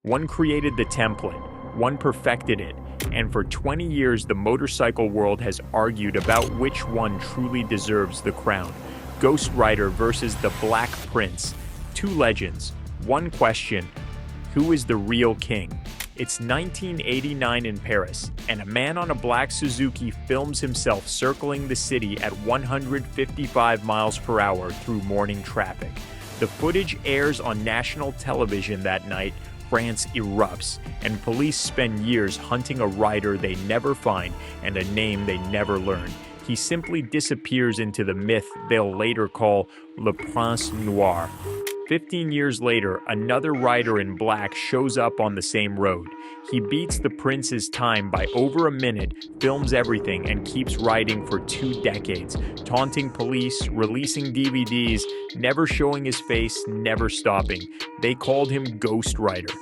One created the template, one perfected it, and for 20 years the motorcycle world has argued about which one truly deserves the crown. Ghost Rider versus the Black Prince. Two legends, one question: who is the real king? It's 1989 in Paris, and a man on a black Suzuki films himself circling the city at 155 miles per hour through morning traffic. The footage airs on national television that night. France erupts, and police spend years hunting a rider they never find and a name they never learn. He simply disappears into the myth they'll later call Le Prince Noir. 15 years later, another rider in black shows up on the same road. He beats the prince's time by over a minute, films everything, and keeps riding for 2 decades, taunting police, releasing DVDs, never showing his face, never stopping. They called him Ghost Rider.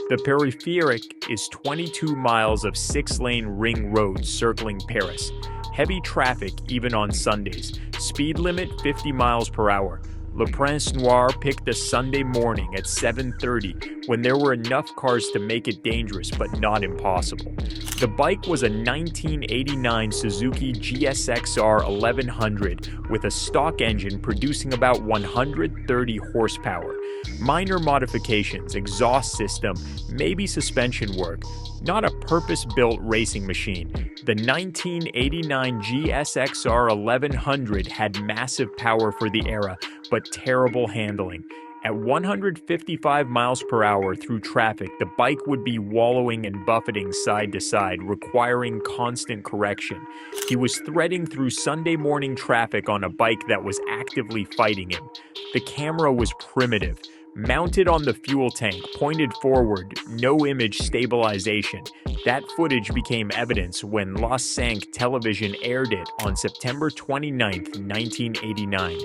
The Périphérique is 22 miles of 6-lane ring road circling Paris. Heavy traffic even on Sundays. Speed limit 50 miles per hour. Le Prince Noir picked a Sunday morning at 7:30 when there were enough cars to make it dangerous but not impossible. The bike was a 1989 Suzuki GSXR 1100 with a stock engine producing about 130 horsepower. Minor modifications, exhaust system, maybe suspension work. Not a purpose-built racing machine. The 1989 GSXR 1100 had massive power for the era, but terrible handling. At 155 miles per hour through traffic, the bike would be wallowing and buffeting side to side, requiring constant correction. He was threading through Sunday morning traffic on a bike that was actively fighting him. The camera was primitive. Mounted on the fuel tank, pointed forward, no image stabilization. That footage became evidence when La 5 television aired it on September 29, 1989.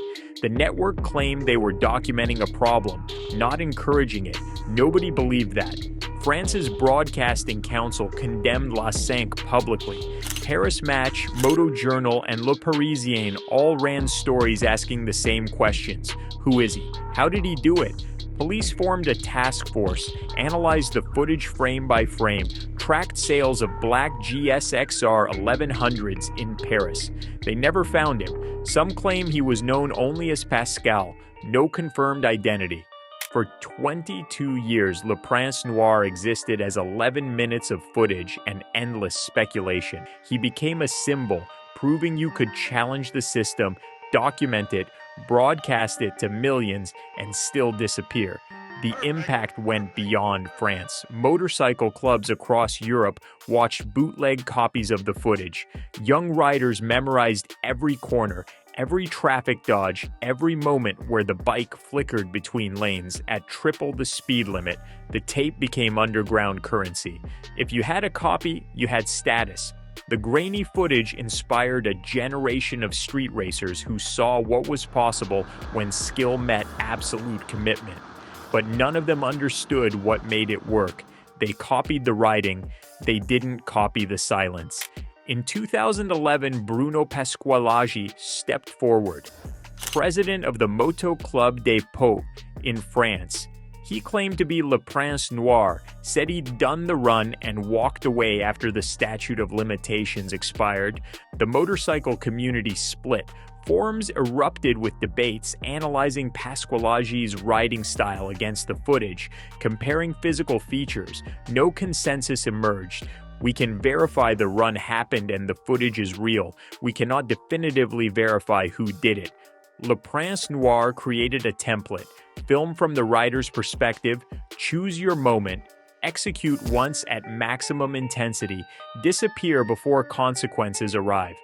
The network claimed they were documenting a problem, not encouraging it. Nobody believed that. France's Broadcasting Council condemned La 5 publicly. Paris Match, Moto Journal, and Le Parisien all ran stories asking the same questions. Who is he? How did he do it? Police formed a task force, analyzed the footage frame by frame, tracked sales of black GSXR 1100s in Paris. They never found him. Some claim he was known only as Pascal, no confirmed identity. For 22 years, Le Prince Noir existed as 11 minutes of footage and endless speculation. He became a symbol, proving you could challenge the system, document it, broadcast it to millions, and still disappear. The impact went beyond France. Motorcycle clubs across Europe watched bootleg copies of the footage. Young riders memorized every corner, every traffic dodge, every moment where the bike flickered between lanes at triple the speed limit. The tape became underground currency. If you had a copy, you had status. The grainy footage inspired a generation of street racers who saw what was possible when skill met absolute commitment. But none of them understood what made it work. They copied the riding, they didn't copy the silence. In 2011, Bruno Pasqualaggi stepped forward, president of the Moto Club des Pots in France. He claimed to be Le Prince Noir, said he'd done the run, and walked away after the statute of limitations expired. The motorcycle community split. Forums erupted with debates analyzing Pasqualaggi's riding style against the footage, comparing physical features. No consensus emerged. We can verify the run happened and the footage is real. We cannot definitively verify who did it. Le Prince Noir created a template. Film from the rider's perspective, choose your moment, execute once at maximum intensity, disappear before consequences arrive.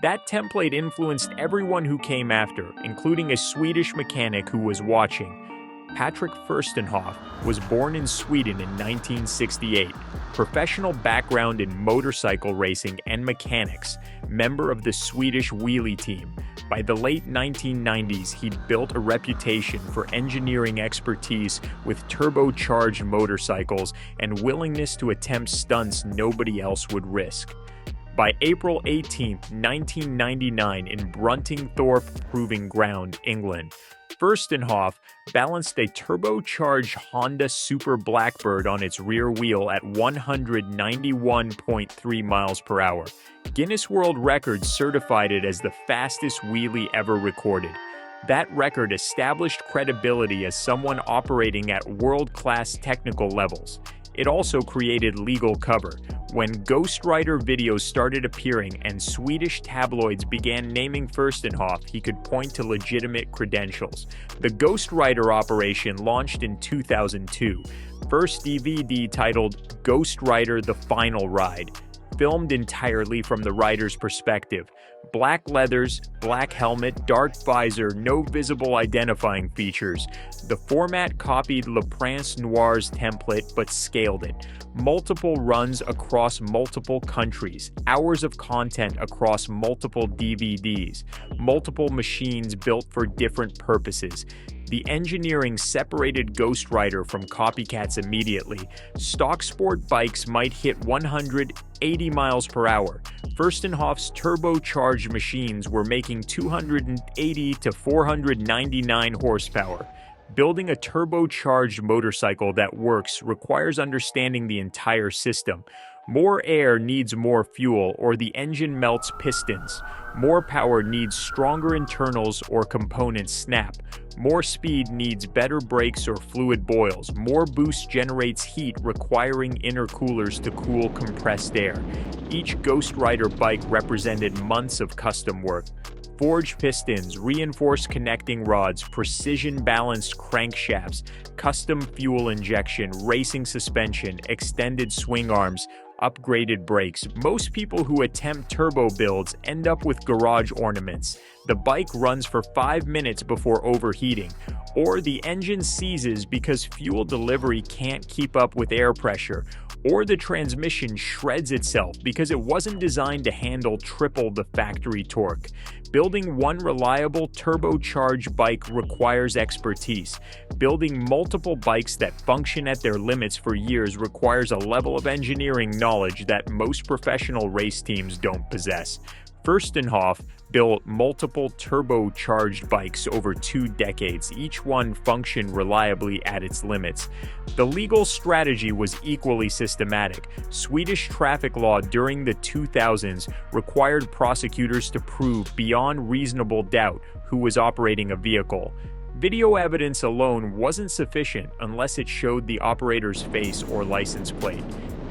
That template influenced everyone who came after, including a Swedish mechanic who was watching. Patrick Furstenhoff was born in Sweden in 1968. Professional background in motorcycle racing and mechanics, member of the Swedish wheelie team. By the late 1990s, he'd built a reputation for engineering expertise with turbocharged motorcycles and willingness to attempt stunts nobody else would risk. By April 18, 1999, in Bruntingthorpe Proving Ground, England, Furstenhoff balanced a turbocharged Honda Super Blackbird on its rear wheel at 191.3 miles per hour. Guinness World Records certified it as the fastest wheelie ever recorded. That record established credibility as someone operating at world-class technical levels. It also created legal cover. When Ghost Rider videos started appearing and Swedish tabloids began naming Furstenhoff, he could point to legitimate credentials. The Ghost Rider operation launched in 2002. First DVD titled Ghost Rider: The Final Ride, filmed entirely from the rider's perspective. Black leathers, black helmet, dark visor, no visible identifying features. The format copied Prince Noir's template but scaled it. Multiple runs across multiple countries, hours of content across multiple DVDs, multiple machines built for different purposes. The engineering separated Ghost Rider from copycats immediately. Stock sport bikes might hit 180 miles per hour. Furstenhoff's turbocharged machines were making 280 to 499 horsepower. Building a turbocharged motorcycle that works requires understanding the entire system. More air needs more fuel, or the engine melts pistons. More power needs stronger internals, or components snap. More speed needs better brakes, or fluid boils. More boost generates heat, requiring intercoolers to cool compressed air. Each Ghost Rider bike represented months of custom work. Forged pistons, reinforced connecting rods, precision-balanced crankshafts, custom fuel injection, racing suspension, extended swing arms, upgraded brakes. Most people who attempt turbo builds end up with garage ornaments. The bike runs for 5 minutes before overheating, or the engine seizes because fuel delivery can't keep up with air pressure, or the transmission shreds itself because it wasn't designed to handle triple the factory torque. Building one reliable turbocharged bike requires expertise. Building multiple bikes that function at their limits for years requires a level of engineering knowledge that most professional race teams don't possess. Furstenhoff built multiple turbocharged bikes over 2 decades. Each one functioned reliably at its limits. The legal strategy was equally systematic. Swedish traffic law during the 2000s required prosecutors to prove beyond reasonable doubt who was operating a vehicle. Video evidence alone wasn't sufficient unless it showed the operator's face or license plate.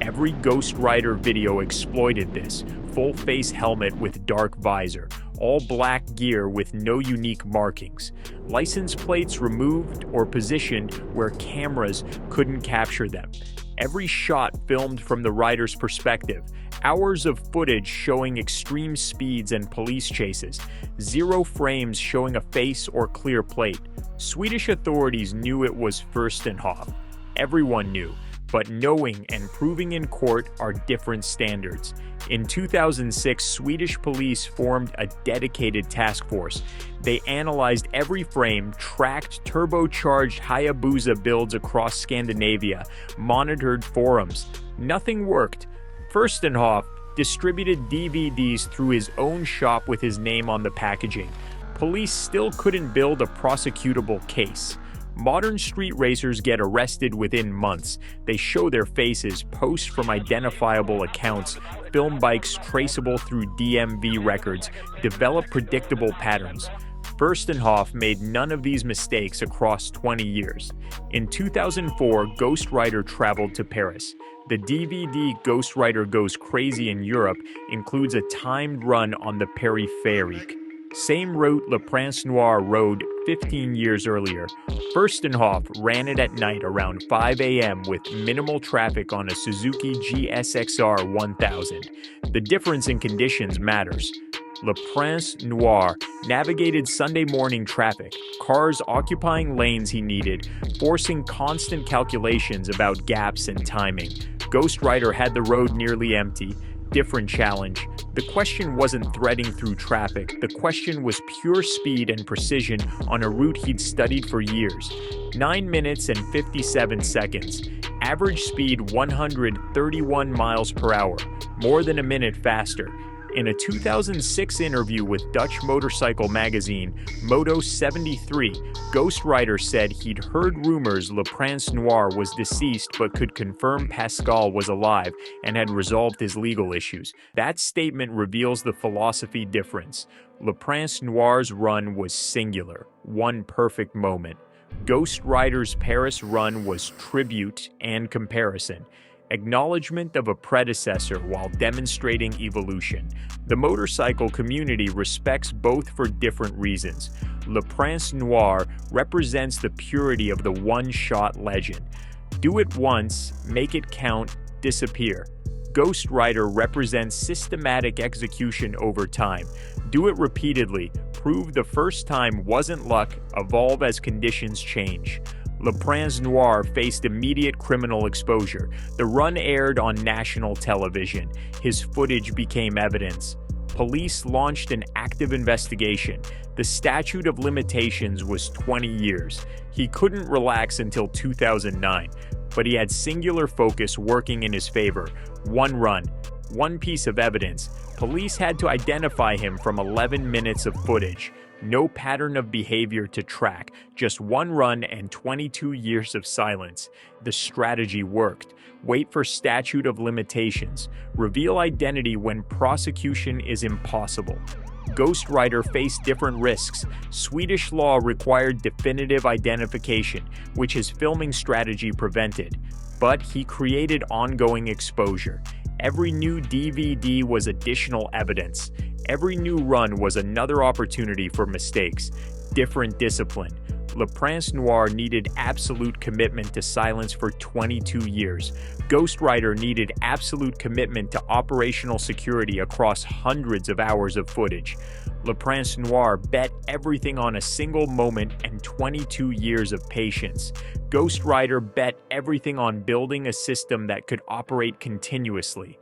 Every Ghost Rider video exploited this. Full-face helmet with dark visor, all black gear with no unique markings, license plates removed or positioned where cameras couldn't capture them. Every shot filmed from the rider's perspective, hours of footage showing extreme speeds and police chases, 0 frames showing a face or clear plate. Swedish authorities knew it was Furstenhoff. Everyone knew. But knowing and proving in court are different standards. In 2006, Swedish police formed a dedicated task force. They analyzed every frame, tracked turbocharged Hayabusa builds across Scandinavia, monitored forums. Nothing worked. Furstenhoff distributed DVDs through his own shop with his name on the packaging. Police still couldn't build a prosecutable case. Modern street racers get arrested within months. They show their faces, post from identifiable accounts, film bikes traceable through DMV records, develop predictable patterns. Furstenhoff made none of these mistakes across 20 years. In 2004, Ghost Rider traveled to Paris. The DVD Ghost Rider Goes Crazy in Europe includes a timed run on the Périphérique. Same route Prince Noir rode 15 years earlier. Furstenhoff ran it at night around 5 a.m. with minimal traffic on a Suzuki GSXR 1000. The difference in conditions matters. Prince Noir navigated Sunday morning traffic, cars occupying lanes he needed, forcing constant calculations about gaps and timing. Ghost Rider had the road nearly empty. Different challenge. The question wasn't threading through traffic. The question was pure speed and precision on a route he'd studied for years. 9 minutes and 57 seconds. Average speed 131 miles per hour. More than a minute faster. In a 2006 interview with Dutch motorcycle magazine Moto 73, Ghost Rider said he'd heard rumors Prince Noir was deceased but could confirm Pascal was alive and had resolved his legal issues. That statement reveals the philosophy difference. Prince Noir's run was singular, one perfect moment. Ghost Rider's Paris run was tribute and comparison. Acknowledgement of a predecessor while demonstrating evolution. The motorcycle community respects both for different reasons. Prince Noir represents the purity of the one-shot legend. Do it once, make it count, disappear. Ghost Rider represents systematic execution over time. Do it repeatedly, prove the first time wasn't luck, evolve as conditions change. Prince Noir faced immediate criminal exposure. The run aired on national television. His footage became evidence. Police launched an active investigation. The statute of limitations was 20 years. He couldn't relax until 2009, but he had singular focus working in his favor. One run, one piece of evidence. Police had to identify him from 11 minutes of footage. No pattern of behavior to track, just one run and 22 years of silence. The strategy worked. Wait for statute of limitations. Reveal identity when prosecution is impossible. Ghost Rider faced different risks. Swedish law required definitive identification, which his filming strategy prevented. But he created ongoing exposure. Every new DVD was additional evidence. Every new run was another opportunity for mistakes. Different discipline. Prince Noir needed absolute commitment to silence for 22 years. Ghost Rider needed absolute commitment to operational security across hundreds of hours of footage. Prince Noir bet everything on a single moment and 22 years of patience. Ghost Rider bet everything on building a system that could operate continuously.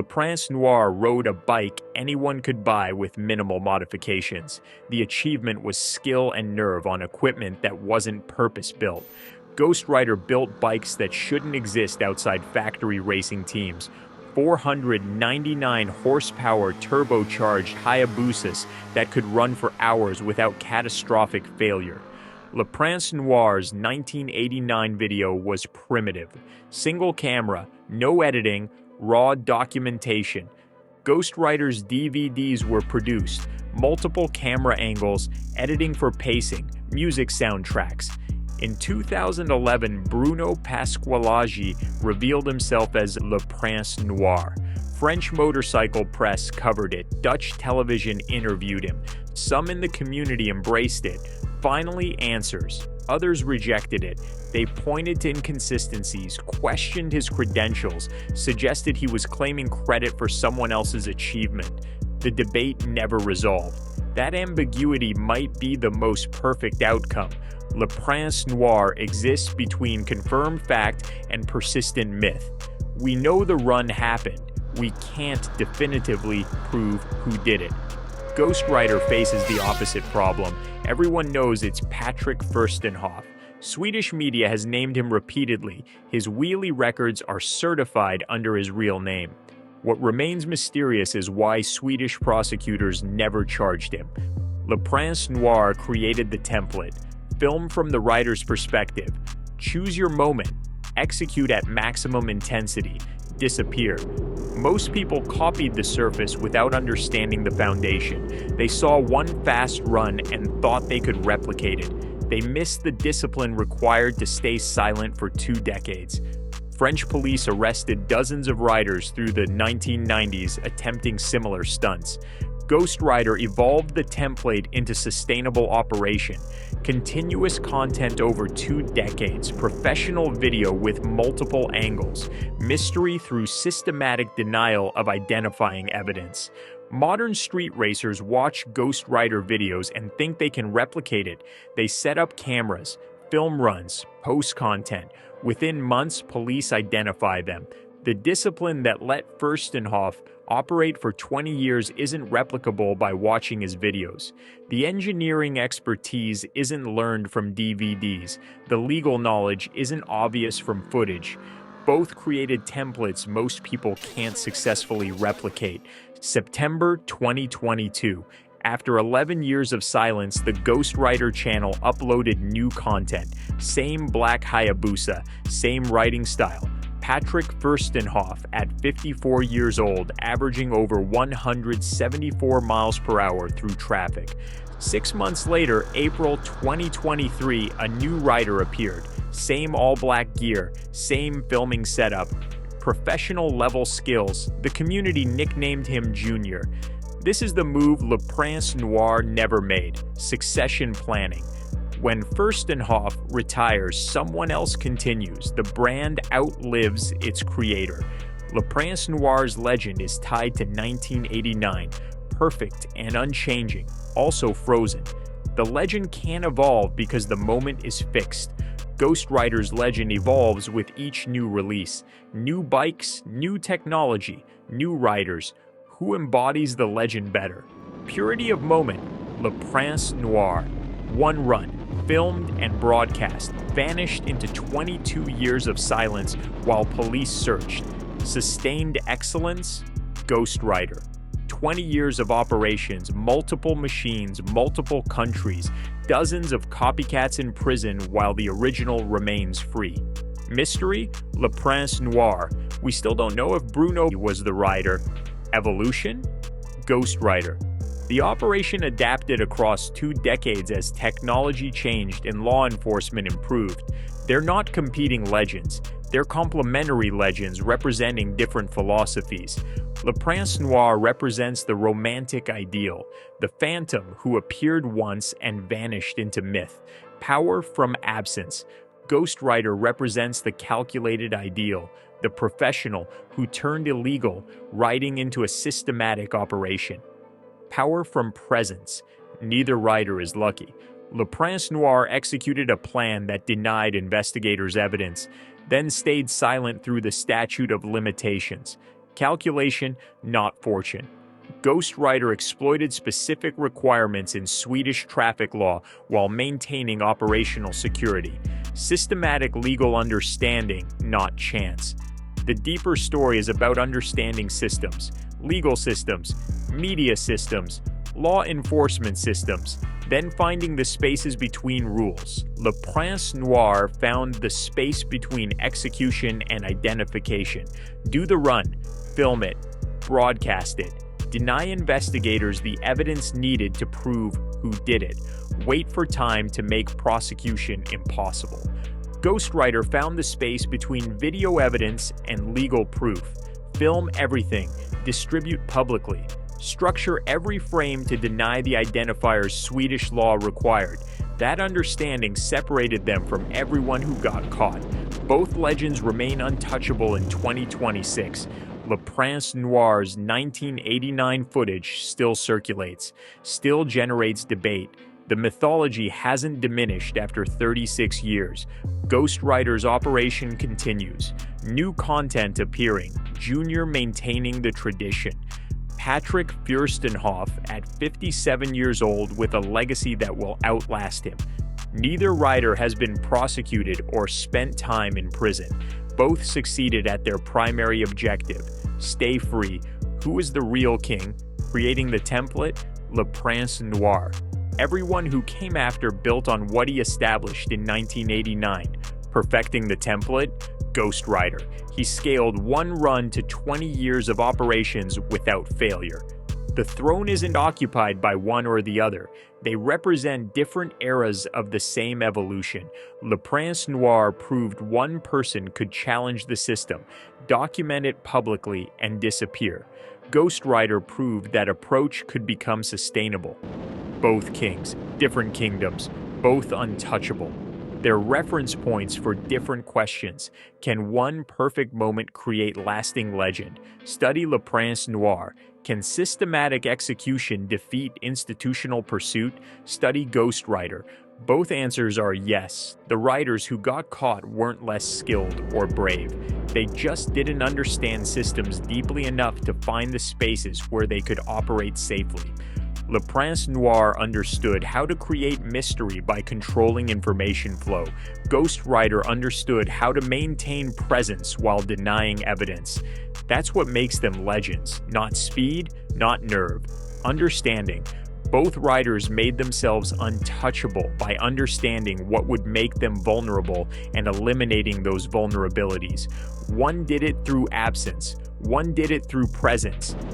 Prince Noir rode a bike anyone could buy with minimal modifications. The achievement was skill and nerve on equipment that wasn't purpose-built. Ghost Rider built bikes that shouldn't exist outside factory racing teams. 499 horsepower turbocharged Hayabusas that could run for hours without catastrophic failure. Prince Noir's 1989 video was primitive. Single camera, no editing, raw documentation. Ghost Rider's DVDs were produced, multiple camera angles, editing for pacing, music soundtracks. In 2011, Bruno Pasqualaggi revealed himself as Prince Noir. French motorcycle press covered it. Dutch television interviewed him. Some in the community embraced it. Finally, answers. Others rejected it. They pointed to inconsistencies, questioned his credentials, suggested he was claiming credit for someone else's achievement. The debate never resolved. That ambiguity might be the most perfect outcome. Prince Noir exists between confirmed fact and persistent myth. We know the run happened. We can't definitively prove who did it. Ghost Rider faces the opposite problem. Everyone knows it's Patrick Furstenhoff. Swedish media has named him repeatedly. His wheelie records are certified under his real name. What remains mysterious is why Swedish prosecutors never charged him. Prince Noir created the template. Film from the rider's perspective. Choose your moment. Execute at maximum intensity. Disappear. Most people copied the surface without understanding the foundation. They saw one fast run and thought they could replicate it. They missed the discipline required to stay silent for 2 decades. French police arrested dozens of riders through the 1990s attempting similar stunts. Ghost Rider evolved the template into sustainable operation. Continuous content over 2 decades, professional video with multiple angles, mystery through systematic denial of identifying evidence. Modern street racers watch Ghost Rider videos and think they can replicate it. They set up cameras, film runs, post content. Within months, police identify them. The discipline that let Furstenhoff operate for 20 years isn't replicable by watching his videos. The engineering expertise isn't learned from DVDs. The legal knowledge isn't obvious from footage. Both created templates most people can't successfully replicate. September 2022. After 11 years of silence, the Ghostwriter channel uploaded new content. Same Black Hayabusa, same writing style. Patrick Furstenhoff, at 54 years old, averaging over 174 miles per hour through traffic. 6 months later, April 2023, a new writer appeared. Same all-black gear, same filming setup, professional-level skills. The community nicknamed him Junior. This is the move Prince Noir never made: succession planning. When Furstenhoff retires, someone else continues. The brand outlives its creator. Prince Noir's legend is tied to 1989, perfect and unchanging, also frozen. The legend can't evolve because the moment is fixed. Ghostwriter's legend evolves with each new release. New bikes, new technology, new writers. Who embodies the legend better? Purity of moment, Prince Noir. One run, filmed and broadcast, vanished into 22 years of silence while police searched. Sustained excellence, Ghostwriter. 20 years of operations, multiple machines, multiple countries, dozens of copycats in prison while the original remains free. Mystery, Prince Noir. We still don't know if Bruno was the writer. Evolution, Ghostwriter. The operation adapted across 2 decades as technology changed and law enforcement improved. They're not competing legends. They're complementary legends representing different philosophies. Prince Noir represents the romantic ideal, the phantom who appeared once and vanished into myth. Power from absence. Ghostwriter represents the calculated ideal, the professional who turned illegal, writing into a systematic operation. Power from presence. Neither writer is lucky. Prince Noir executed a plan that denied investigators evidence, then stayed silent through the statute of limitations. Calculation, not fortune. Ghostwriter exploited specific requirements in Swedish traffic law while maintaining operational security. Systematic legal understanding, not chance. The deeper story is about understanding systems, legal systems, media systems, law enforcement systems, then finding the spaces between rules. Prince Noir found the space between execution and identification. Do the run, film it, broadcast it. Deny investigators the evidence needed to prove who did it. Wait for time to make prosecution impossible. Ghostwriter found the space between video evidence and legal proof. Film everything, distribute publicly. Structure every frame to deny the identifiers Swedish law required. That understanding separated them from everyone who got caught. Both legends remain untouchable in 2026. Prince Noir's 1989 footage still circulates, still generates debate. The mythology hasn't diminished after 36 years. Ghostwriter's operation continues. New content appearing, Junior maintaining the tradition. Patrick Furstenhoff, at 57 years old, with a legacy that will outlast him. Neither writer has been prosecuted or spent time in prison. Both succeeded at their primary objective: stay free. Who is the real king? Creating the template? Prince Noir. Everyone who came after built on what he established in 1989. Perfecting the template? Ghostwriter. He scaled one run to 20 years of operations without failure. The throne isn't occupied by one or the other. They represent different eras of the same evolution. Prince Noir proved one person could challenge the system, document it publicly, and disappear. Ghostwriter proved that approach could become sustainable. Both kings, different kingdoms, both untouchable. They're reference points for different questions. Can one perfect moment create lasting legend? Study Prince Noir. Can systematic execution defeat institutional pursuit? Study Ghostwriter. Both answers are yes. The writers who got caught weren't less skilled or brave. They just didn't understand systems deeply enough to find the spaces where they could operate safely. Le Prince Noir understood how to create mystery by controlling information flow. Ghost Rider understood how to maintain presence while denying evidence. That's what makes them legends, not speed, not nerve. Understanding. Both riders made themselves untouchable by understanding what would make them vulnerable and eliminating those vulnerabilities. One did it through absence, one did it through presence.